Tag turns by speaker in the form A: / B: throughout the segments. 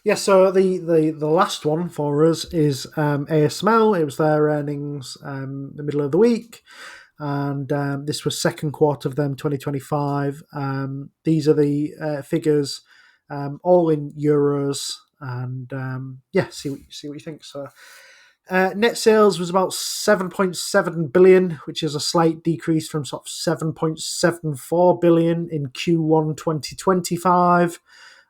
A: Yeah, so the last one for us is ASML. It was their earnings the middle of the week, and this was second quarter of them 2025. These are the figures, all in euros, and yeah, see what you think. So. Net sales was about 7.7 billion, which is a slight decrease from sort of 7.74 billion in Q1 2025.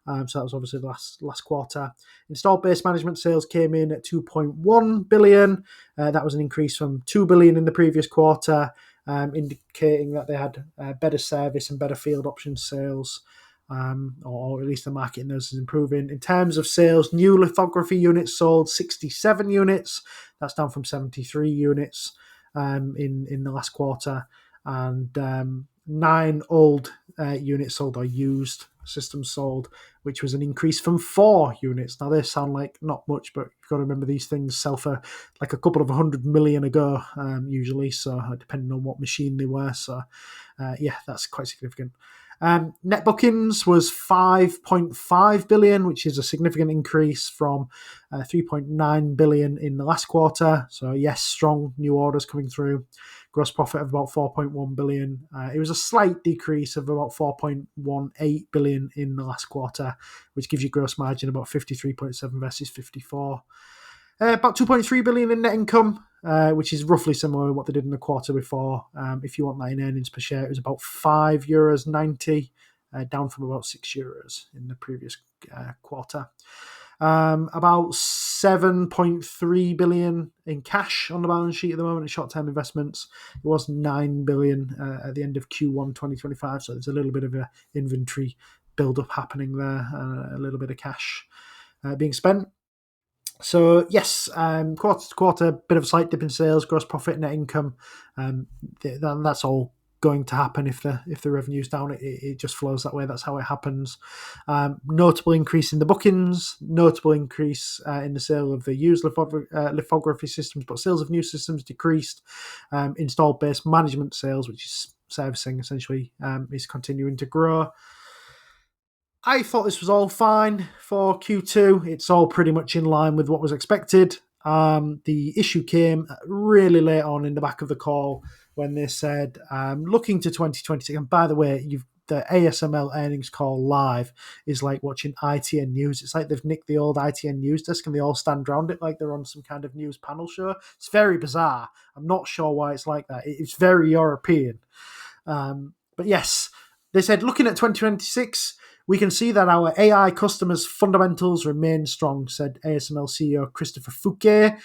A: So that was obviously the last quarter. Installed base management sales came in at 2.1 billion. That was an increase from 2 billion in the previous quarter, indicating that they had better service and better field option sales. Or at least the market in those is improving. In terms of sales, new lithography units sold 67 units. That's down from 73 units in the last quarter. And 9 old units sold or used systems sold, which was an increase from 4 units. Now, they sound like not much, but you've got to remember these things sell for like a couple of 100 million ago, usually, so depending on what machine they were. So, yeah, that's quite significant. Net bookings was 5.5 billion, which is a significant increase from 3.9 billion in the last quarter. So, yes, strong new orders coming through. Gross profit of about 4.1 billion. It was a slight decrease of about 4.18 billion in the last quarter, which gives you gross margin about 53.7 versus 54. About 2.3 billion in net income, which is roughly similar to what they did in the quarter before. If you want that in earnings per share, it was about €5.90, down from about €6 in the previous quarter. About 7.3 billion in cash on the balance sheet at the moment in short-term investments. It was 9 billion at the end of Q1 2025, so there's a little bit of an inventory build-up happening there, a little bit of cash being spent. So yes, quarter to quarter, bit of a slight dip in sales, gross profit, net income. That's all going to happen if the revenue's down. It just flows that way. That's how it happens. Notable increase in the bookings, notable increase in the sale of the used lithography systems, but sales of new systems decreased. Installed base management sales, which is servicing essentially, is continuing to grow. I thought this was all fine for Q2. It's all pretty much in line with what was expected. The issue came really late on in the back of the call when they said, looking to 2026, and by the way, the ASML earnings call live is like watching ITN News. It's like they've nicked the old ITN News desk and they all stand around it like they're on some kind of news panel show. It's very bizarre. I'm not sure why it's like that. It's very European. But yes, they said, looking at 2026, we can see that our AI customers' fundamentals remain strong, said ASML CEO Christopher Fouquet.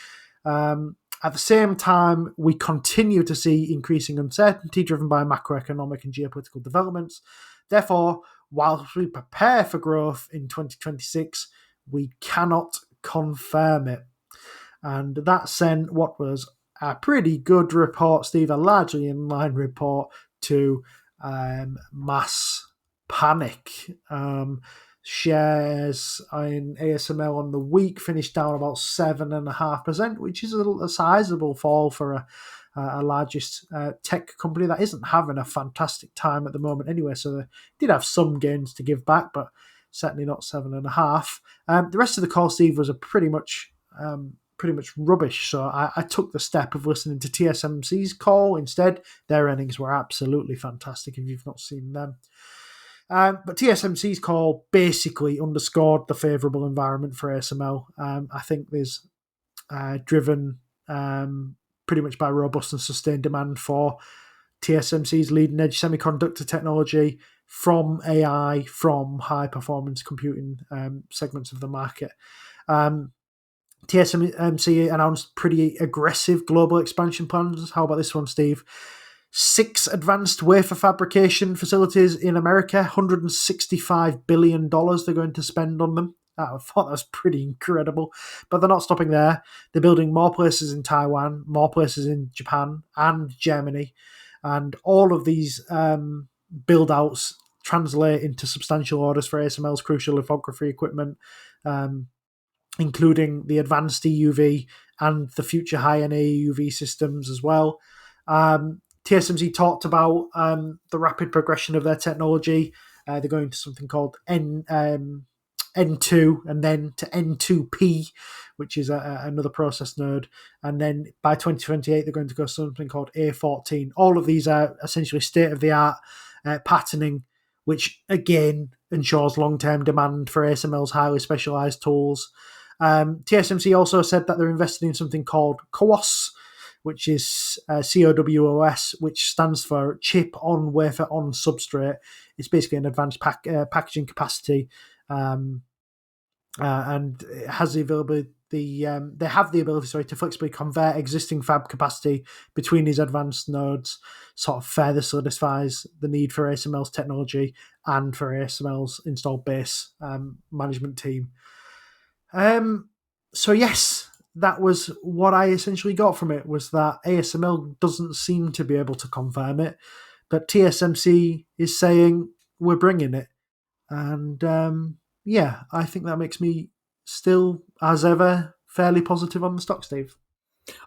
A: At the same time, we continue to see increasing uncertainty driven by macroeconomic and geopolitical developments. Therefore, whilst we prepare for growth in 2026, we cannot confirm it. And that sent what was a pretty good report, Steve, a largely in-line report, to mass panic. Shares in ASML on the week finished down about 7.5%, which is a sizable fall for a largest tech company that isn't having a fantastic time at the moment anyway. So they did have some gains to give back, but certainly not 7.5. The rest of the call, Steve, was a pretty much rubbish. So I took the step of listening to TSMC's call instead. Their earnings were absolutely fantastic if you've not seen them. But TSMC's call basically underscored the favourable environment for ASML. I think there's driven pretty much by robust and sustained demand for TSMC's leading edge semiconductor technology from AI, from high performance computing segments of the market. TSMC announced pretty aggressive global expansion plans. How about this one, Steve? 6 advanced wafer fabrication facilities in America, $165 billion they're going to spend on them. I thought that was pretty incredible. But they're not stopping there. They're building more places in Taiwan, more places in Japan and Germany. And all of these build-outs translate into substantial orders for ASML's crucial lithography equipment, including the advanced EUV and the future high-end EUV systems as well. TSMC talked about the rapid progression of their technology. They're going to something called N2 and then to N2P, which is another process node. And then by 2028, they're going to go something called A14. All of these are essentially state-of-the-art patterning, which again ensures long-term demand for ASML's highly specialized tools. TSMC also said that they're investing in something called CoWoS, which is COWOS, which stands for chip on wafer on substrate. It's basically an advanced packaging capacity, and it has the availability. They have the ability, to flexibly convert existing fab capacity between these advanced nodes. Sort of further solidifies the need for ASML's technology and for ASML's installed base management team. So yes, that was what I essentially got from it, was that ASML doesn't seem to be able to confirm it, but TSMC is saying we're bringing it. And yeah, I think that makes me still, as ever, fairly positive on the stock, Steve.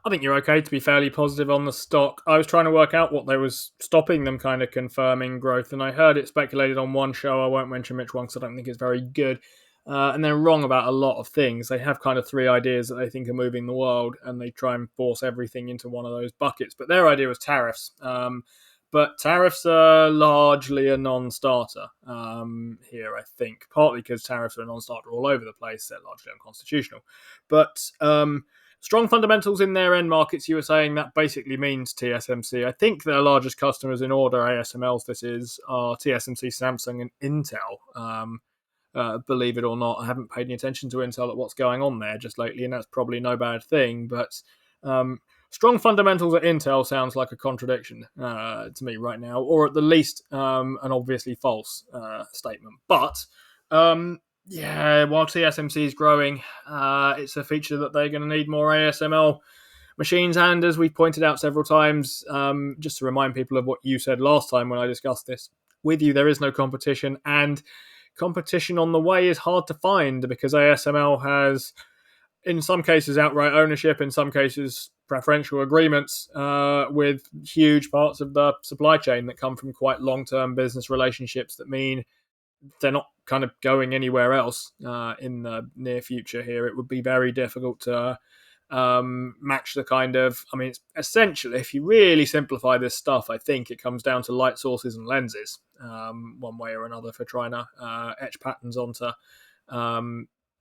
B: I think you're okay to be fairly positive on the stock. I was trying to work out what there was stopping them kind of confirming growth, and I heard it speculated on one show. I won't mention which one because I don't think it's very good. And they're wrong about a lot of things. They have kind of three ideas that they think are moving the world, and they try and force everything into one of those buckets. But their idea was tariffs. But tariffs are largely a non-starter here, I think, partly because tariffs are a non-starter all over the place. They're largely unconstitutional. But strong fundamentals in their end markets, you were saying that basically means TSMC. I think their largest customers in order, ASMLs this is, are TSMC, Samsung, and Intel. Believe it or not, I haven't paid any attention to Intel at what's going on there just lately, and that's probably no bad thing. But strong fundamentals at Intel sounds like a contradiction to me right now, or at the least an obviously false statement. But yeah, while TSMC is growing, it's a feature that they're going to need more ASML machines. And as we've pointed out several times, just to remind people of what you said last time when I discussed this with you, there is no competition, and competition on the way is hard to find because ASML has, in some cases, outright ownership, in some cases, preferential agreements with huge parts of the supply chain that come from quite long-term business relationships that mean they're not kind of going anywhere else in the near future here. It would be very difficult to match the kind of, I mean, it's essentially, if you really simplify this stuff, I think it comes down to light sources and lenses, one way or another, for trying to etch patterns onto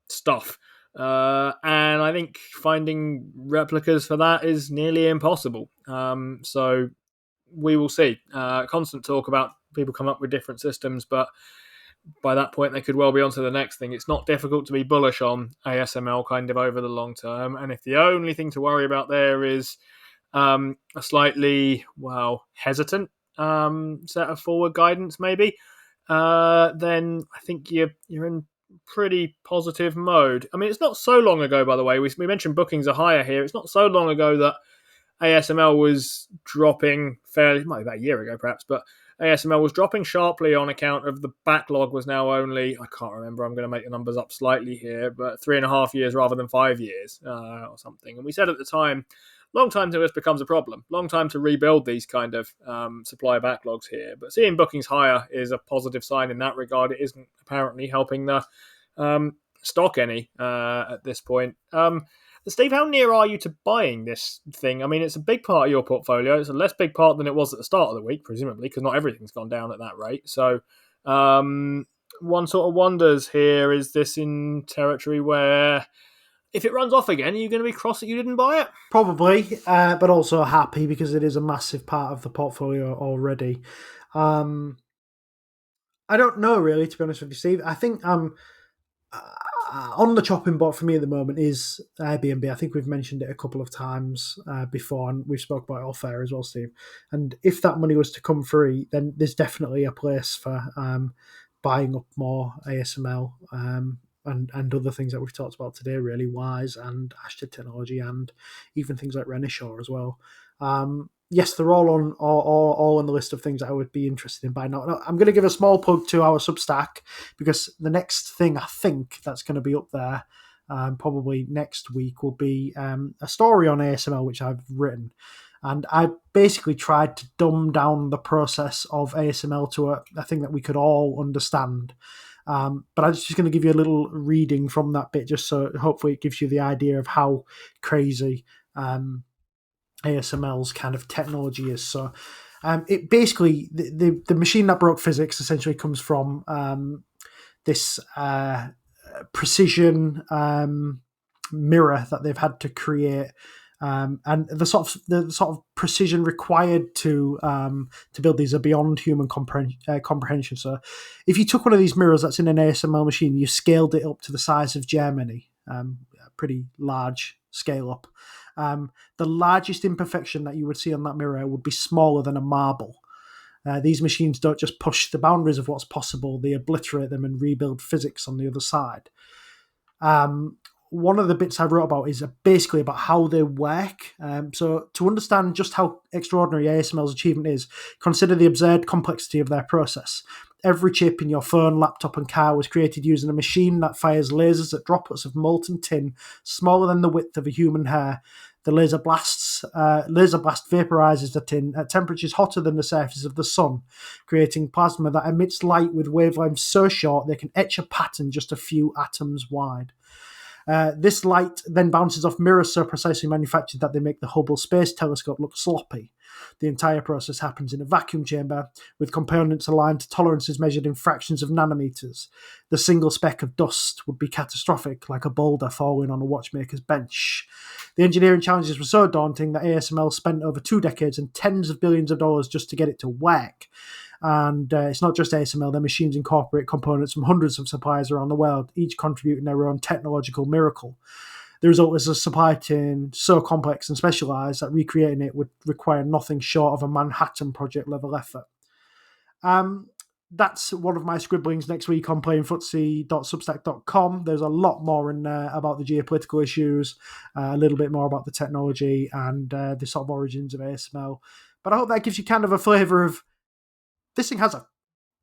B: stuff. And I think finding replicas for that is nearly impossible. So we will see. Constant talk about people come up with different systems, but by that point they could well be on to the next thing. It's not difficult to be bullish on ASML kind of over the long term, and if the only thing to worry about there is a slightly, hesitant set of forward guidance maybe, then I think you're in pretty positive mode. I mean, it's not so long ago, by the way, we mentioned bookings are higher here. It's not so long ago that ASML was dropping fairly, might be about a year ago perhaps, but ASML was dropping sharply on account of the backlog was now only, I can't remember, I'm going to make the numbers up slightly here, but 3.5 years rather than 5 years or something. And we said at the time, long time till this becomes a problem, long time to rebuild these kind of supply backlogs here. But seeing bookings higher is a positive sign in that regard. It isn't apparently helping the stock any at this point. Steve, how near are you to buying this thing? I mean, it's a big part of your portfolio. It's a less big part than it was at the start of the week, presumably, because not everything's gone down at that rate. So one sort of wonders here, is this in territory where if it runs off again, are you going to be cross that you didn't buy it?
A: Probably, but also happy because it is a massive part of the portfolio already. I don't know, really, to be honest with you, Steve. I think on the chopping block for me at the moment is Airbnb. I think we've mentioned it a couple of times before, and we've spoke about it off air as well, Steve. And if that money was to come free, then there's definitely a place for buying up more ASML and other things that we've talked about today, really, Wise and Ashtead Technology, and even things like Renishaw as well. Yes, they're all on the list of things that I would be interested in buying. Now, I'm going to give a small plug to our Substack, because the next thing I think that's going to be up there probably next week will be a story on ASML, which I've written. And I basically tried to dumb down the process of ASML to a thing that we could all understand. But I'm just going to give you a little reading from that bit, just so hopefully it gives you the idea of how crazy ASML's kind of technology is. So it basically, the machine that broke physics essentially comes from this precision mirror that they've had to create. And the sort of precision required to build these are beyond human comprehension. So, if you took one of these mirrors that's in an ASML machine, you scaled it up to the size of Germany, a pretty large scale up. The largest imperfection that you would see on that mirror would be smaller than a marble. These machines don't just push the boundaries of what's possible; they obliterate them and rebuild physics on the other side. One of the bits I wrote about is basically about how they work. So to understand just how extraordinary ASML's achievement is, consider the absurd complexity of their process. Every chip in your phone, laptop, and car was created using a machine that fires lasers at droplets of molten tin smaller than the width of a human hair. The laser blast vaporizes the tin at temperatures hotter than the surface of the sun, creating plasma that emits light with wavelengths so short they can etch a pattern just a few atoms wide. This light then bounces off mirrors so precisely manufactured that they make the Hubble Space Telescope look sloppy. The entire process happens in a vacuum chamber, with components aligned to tolerances measured in fractions of nanometers. The single speck of dust would be catastrophic, like a boulder falling on a watchmaker's bench. The engineering challenges were so daunting that ASML spent over 2 decades and tens of billions of dollars just to get it to work. And it's not just ASML, their machines incorporate components from hundreds of suppliers around the world, each contributing their own technological miracle. The result is a supply chain so complex and specialised that recreating it would require nothing short of a Manhattan Project level effort. That's one of my scribblings next week on playingfootsie.substack.com. There's a lot more in there about the geopolitical issues, a little bit more about the technology and the sort of origins of ASML. But I hope that gives you kind of a flavour of this thing has a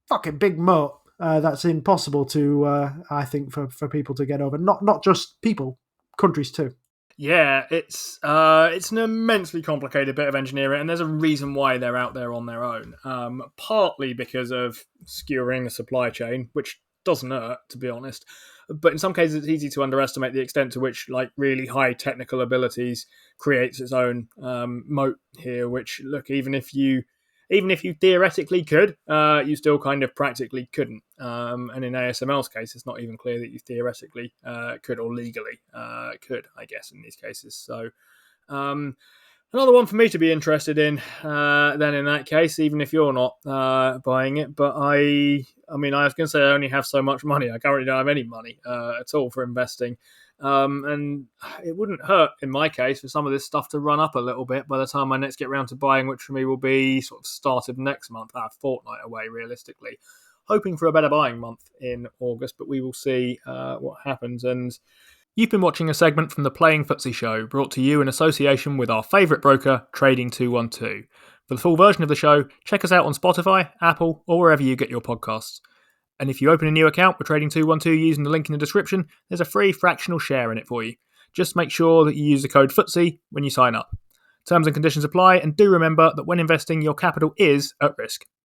A: fucking big moat that's impossible to, I think, for people to get over. Not just people, countries too.
B: Yeah, it's an immensely complicated bit of engineering, and there's a reason why they're out there on their own. Partly because of skewering the supply chain, which doesn't hurt, to be honest. But in some cases, it's easy to underestimate the extent to which, like, really high technical abilities creates its own moat here. Which, look, even if you theoretically could, you still kind of practically couldn't. And in ASML's case, it's not even clear that you theoretically could or legally could, I guess, in these cases. So another one for me to be interested in then in that case, even if you're not buying it. But I mean, I was going to say I only have so much money. I currently don't have any money at all for investing. And it wouldn't hurt, in my case, for some of this stuff to run up a little bit by the time I next get around to buying, which for me will be sort of start of next month, a fortnight away, realistically. Hoping for a better buying month in August, but we will see what happens. And you've been watching a segment from the Playing Footsie Show, brought to you in association with our favourite broker, Trading 212. For the full version of the show, check us out on Spotify, Apple, or wherever you get your podcasts. And if you open a new account with Trading 212 using the link in the description, there's a free fractional share in it for you. Just make sure that you use the code FTSE when you sign up. Terms and conditions apply, and do remember that when investing, your capital is at risk.